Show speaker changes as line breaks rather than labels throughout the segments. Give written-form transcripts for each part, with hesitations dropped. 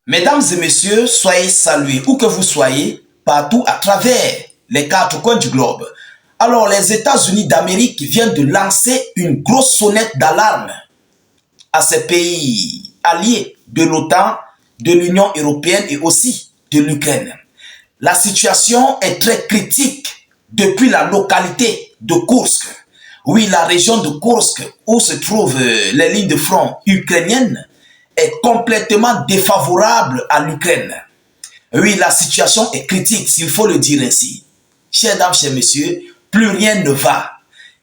Mesdames et messieurs, soyez salués où que vous soyez, partout à travers les quatre coins du globe. Alors, les États-Unis d'Amérique viennent de lancer une grosse sonnette d'alarme à ces pays alliés de l'OTAN, de l'Union européenne et aussi de l'Ukraine. La situation est très critique depuis la localité de Kursk. Oui, la région de Kursk où se trouvent les lignes de front ukrainiennes est complètement défavorable à l'Ukraine. Oui, la situation est critique, s'il faut le dire ainsi. Chers dames, chers messieurs, plus rien ne va.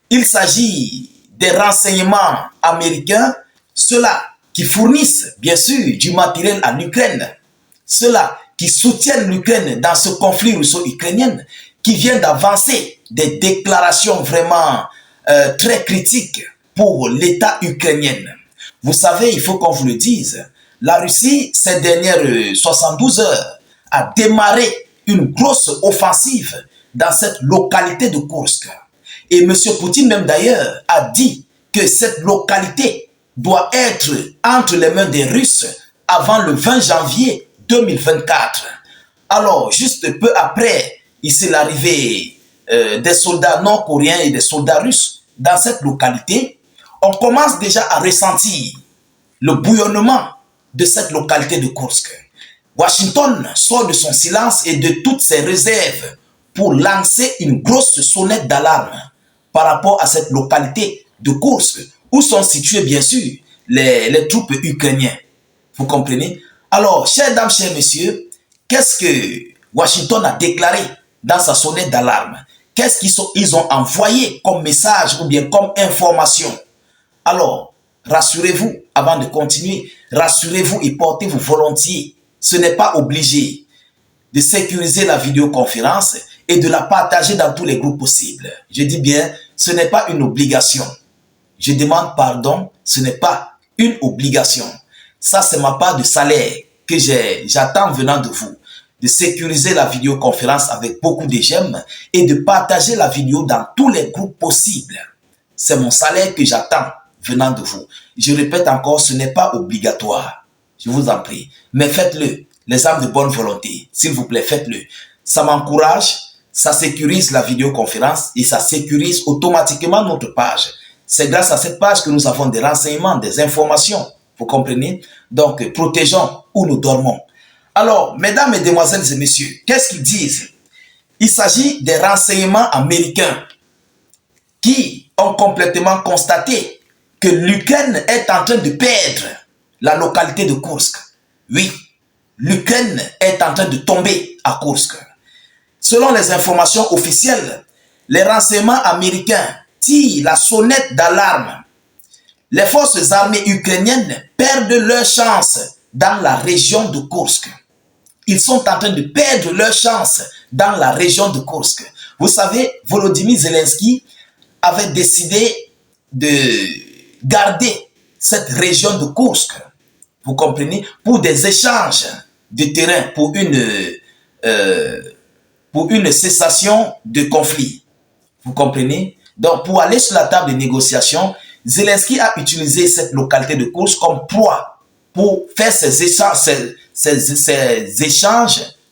Il s'agit des renseignements américains, ceux-là qui fournissent, bien sûr, du matériel à l'Ukraine, ceux-là qui soutiennent l'Ukraine dans ce conflit russo-ukrainien, qui viennent d'avancer des déclarations vraiment très critiques pour l'État ukrainien. Vous savez, il faut qu'on vous le dise, la Russie, ces dernières 72 heures, a démarré une grosse offensive dans cette localité de Kursk. Et M. Poutine même d'ailleurs a dit que cette localité doit être entre les mains des Russes avant le 20 janvier 2024. Alors, juste peu après, il s'est arrivé des soldats nord-coréens et des soldats russes dans cette localité. On commence déjà à ressentir le bouillonnement de cette localité de Kursk. Washington sort de son silence et de toutes ses réserves pour lancer une grosse sonnette d'alarme par rapport à cette localité de Kursk, où sont situées bien sûr les troupes ukrainiennes. Vous comprenez? Alors, chères dames, chers messieurs, qu'est-ce que Washington a déclaré dans sa sonnette d'alarme? Qu'est-ce qu'ils ont envoyé comme message ou bien comme information? Alors, rassurez-vous avant de continuer, rassurez-vous et portez-vous volontiers. Ce n'est pas obligé de sécuriser la vidéoconférence et de la partager dans tous les groupes possibles. Je dis bien, ce n'est pas une obligation. Je demande pardon, ce n'est pas une obligation. Ça, c'est ma part de salaire que j'attends venant de vous. De sécuriser la vidéoconférence avec beaucoup de j'aime et de partager la vidéo dans tous les groupes possibles. C'est mon salaire que j'attends venant de vous. Je répète encore, ce n'est pas obligatoire. Je vous en prie. Mais faites-le. Les âmes de bonne volonté. S'il vous plaît, faites-le. Ça m'encourage, ça sécurise la vidéoconférence et ça sécurise automatiquement notre page. C'est grâce à cette page que nous avons des renseignements, des informations. Vous comprenez? Donc, protégeons où nous dormons. Alors, mesdames, mesdemoiselles et messieurs, qu'est-ce qu'ils disent? Il s'agit des renseignements américains qui ont complètement constaté que l'Ukraine est en train de perdre la localité de Kursk. Oui, l'Ukraine est en train de tomber à Kursk. Selon les informations officielles, les renseignements américains tirent la sonnette d'alarme. Les forces armées ukrainiennes perdent leur chance dans la région de Kursk. Ils sont en train de perdre leur chance dans la région de Kursk. Vous savez, Volodymyr Zelensky avait décidé de garder cette région de Kursk, vous comprenez, pour des échanges de terrain, pour une cessation de conflit. Vous comprenez? Donc, pour aller sur la table de négociation, Zelensky a utilisé cette localité de Kursk comme proie pour faire ces échanges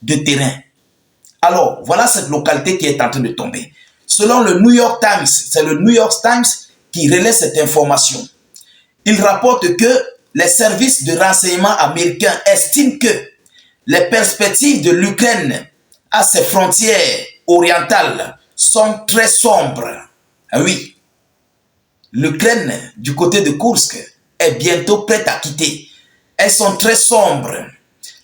de terrain. Alors, voilà cette localité qui est en train de tomber. Selon le New York Times, c'est le New York Times qui relaie cette information. Il rapporte que les services de renseignement américains estiment que les perspectives de l'Ukraine à ses frontières orientales sont très sombres. Ah oui, l'Ukraine du côté de Kursk est bientôt prête à quitter. Elles sont très sombres.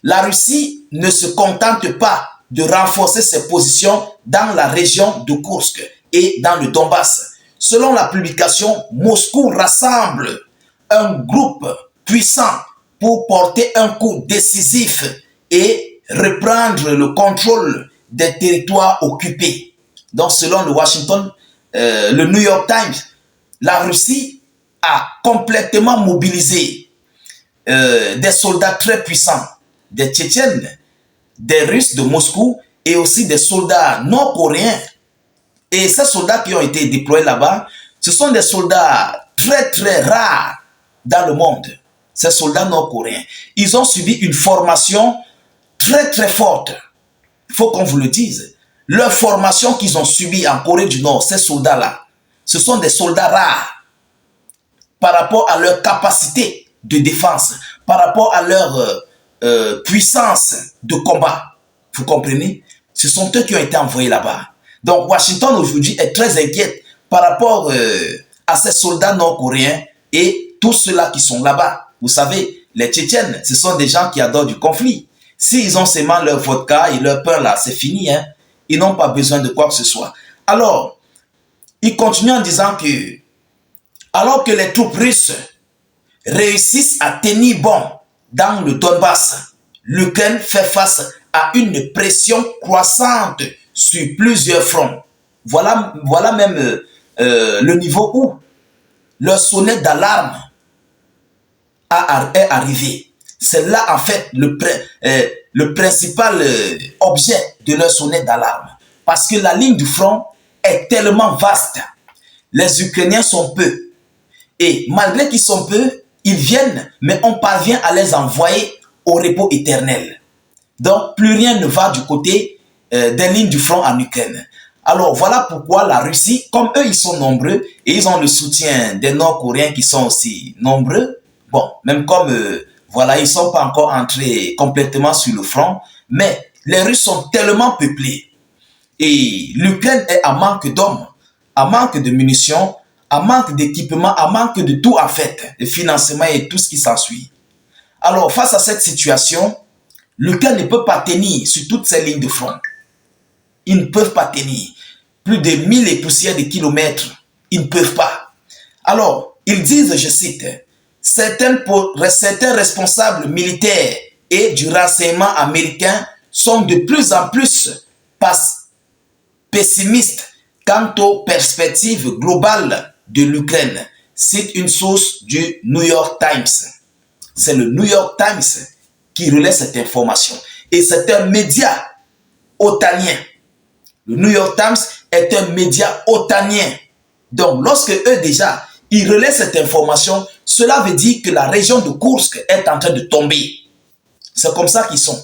La Russie ne se contente pas de renforcer ses positions dans la région de Kursk et dans le Donbass. Selon la publication, Moscou rassemble un groupe puissant pour porter un coup décisif et reprendre le contrôle des territoires occupés. Donc, selon le New York Times, la Russie a complètement mobilisé des soldats très puissants, des Tchétchènes, des Russes de Moscou et aussi des soldats nord-coréens. Et ces soldats qui ont été déployés là-bas, ce sont des soldats très très rares dans le monde. ces soldats nord-coréens, ils ont subi une formation très très forte. Il faut qu'on vous le dise. Leur formation qu'ils ont subie en Corée du Nord, ces soldats-là, ce sont des soldats rares par rapport à leur capacité de défense, par rapport à leur puissance de combat. Vous comprenez? Ce sont eux qui ont été envoyés là-bas. Donc Washington aujourd'hui est très inquiète par rapport à ces soldats nord-coréens et tous ceux-là qui sont là-bas. Vous savez, les Tchétchènes, ce sont des gens qui adorent du conflit. S'ils ont seulement leur vodka et leur pain là, c'est fini. Hein? Ils n'ont pas besoin de quoi que ce soit. Alors, il continue en disant que, alors que les troupes russes réussissent à tenir bon dans le Donbass, l'Ukraine fait face à une pression croissante sur plusieurs fronts. Voilà même le niveau où leur sonnette d'alarme est arrivé. C'est là en fait le principal objet de leur sonnette d'alarme. Parce que la ligne du front est tellement vaste. Les Ukrainiens sont peu. Et malgré qu'ils sont peu, ils viennent, mais on parvient à les envoyer au repos éternel. Donc plus rien ne va du côté des lignes du front en Ukraine. Alors voilà pourquoi la Russie, comme eux ils sont nombreux et ils ont le soutien des Nord-Coréens qui sont aussi nombreux, bon, même comme voilà, ils ne sont pas encore entrés complètement sur le front, mais les Russes sont tellement peuplés et l'Ukraine est à manque d'hommes, à manque de munitions, à manque d'équipement, à manque de tout en fait, de financement et tout ce qui s'ensuit. Alors face à cette situation, l'Ukraine ne peut pas tenir sur toutes ces lignes de front. Ils ne peuvent pas tenir. Plus de 1000 et poussières de kilomètres, ils ne peuvent pas. Alors, ils disent, je cite, certains responsables militaires et du renseignement américain sont de plus en plus pessimistes quant aux perspectives globales de l'Ukraine. C'est une source du New York Times. C'est le New York Times qui relaie cette information. Et c'est un média otanien. Le New York Times est un média otanien. Donc, lorsque eux déjà, ils relaient cette information, cela veut dire que la région de Kursk est en train de tomber. C'est comme ça qu'ils sont.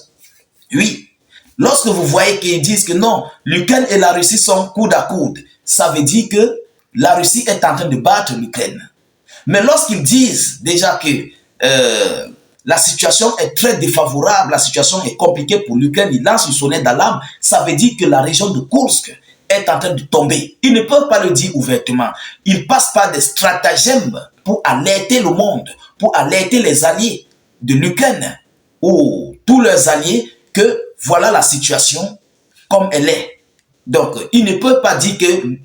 Oui. Lorsque vous voyez qu'ils disent que non, l'Ukraine et la Russie sont coude à coude, ça veut dire que la Russie est en train de battre l'Ukraine. Mais lorsqu'ils disent déjà que la situation est très défavorable, la situation est compliquée pour l'Ukraine, ils lancent une sonnette d'alarme, ça veut dire que la région de Kursk est en train de tomber. Ils ne peuvent pas le dire ouvertement. Ils passent par des stratagèmes pour alerter le monde, pour alerter les alliés de l'Ukraine ou tous leurs alliés que voilà la situation comme elle est. Donc, ils ne peuvent pas dire que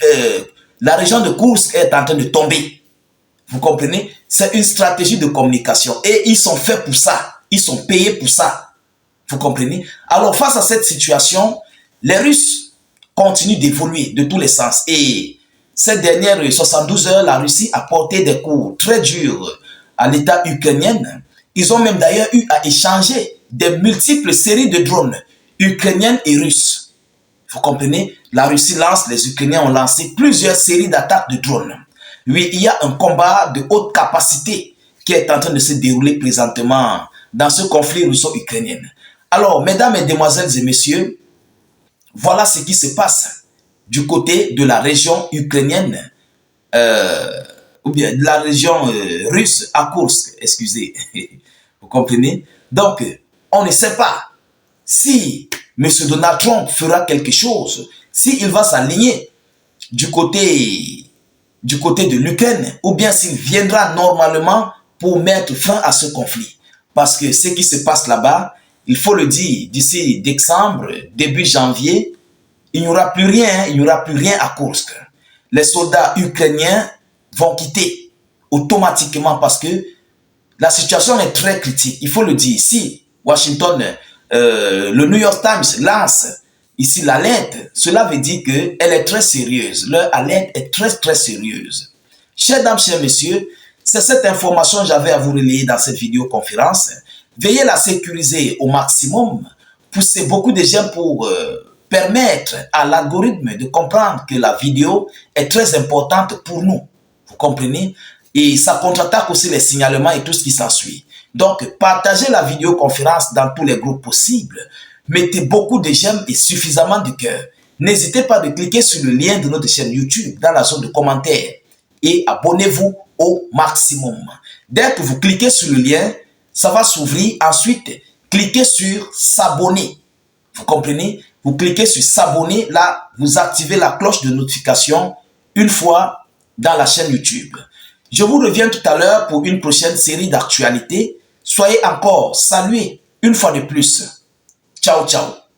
la région de Kursk est en train de tomber. Vous comprenez? C'est une stratégie de communication et ils sont faits pour ça. Ils sont payés pour ça. Vous comprenez? Alors, face à cette situation, les Russes continuent d'évoluer de tous les sens. Et ces dernières 72 heures, la Russie a porté des coups très durs à l'État ukrainien. Ils ont même d'ailleurs eu à échanger des multiples séries de drones ukrainiennes et russes. Vous comprenez? La Russie lance, les Ukrainiens ont lancé plusieurs séries d'attaques de drones. Oui, il y a un combat de haute capacité qui est en train de se dérouler présentement dans ce conflit russo-ukrainien. Alors, mesdames, mesdemoiselles et messieurs, voilà ce qui se passe du côté de la région ukrainienne, ou bien de la région russe à Kursk, excusez. Vous comprenez? Donc, on ne sait pas si M. Donald Trump fera quelque chose, s'il va s'aligner du côté de l'Ukraine, ou bien s'il viendra normalement pour mettre fin à ce conflit. Parce que ce qui se passe là-bas, il faut le dire, d'ici décembre, début janvier, il n'y aura plus rien à Kursk. Les soldats ukrainiens vont quitter automatiquement parce que la situation est très critique. Il faut le dire. Si Washington, le New York Times lance ici l'alerte, cela veut dire qu'elle est très sérieuse. Leur alerte est très très sérieuse. Chers dames, chers messieurs, c'est cette information que j'avais à vous relayer dans cette vidéoconférence. Veuillez la sécuriser au maximum. Poussez beaucoup de gens pour permettre à l'algorithme de comprendre que la vidéo est très importante pour nous. Vous comprenez? Et ça contre-attaque aussi les signalements et tout ce qui s'ensuit. Donc, partagez la vidéoconférence dans tous les groupes possibles. Mettez beaucoup de j'aime et suffisamment de cœur. N'hésitez pas de cliquer sur le lien de notre chaîne YouTube dans la zone de commentaires et abonnez-vous au maximum. Dès que vous cliquez sur le lien, ça va s'ouvrir. Ensuite, cliquez sur s'abonner. Vous comprenez? Vous cliquez sur s'abonner. Là, vous activez la cloche de notification une fois dans la chaîne YouTube. Je vous reviens tout à l'heure pour une prochaine série d'actualités. Soyez encore salués une fois de plus. Ciao, ciao.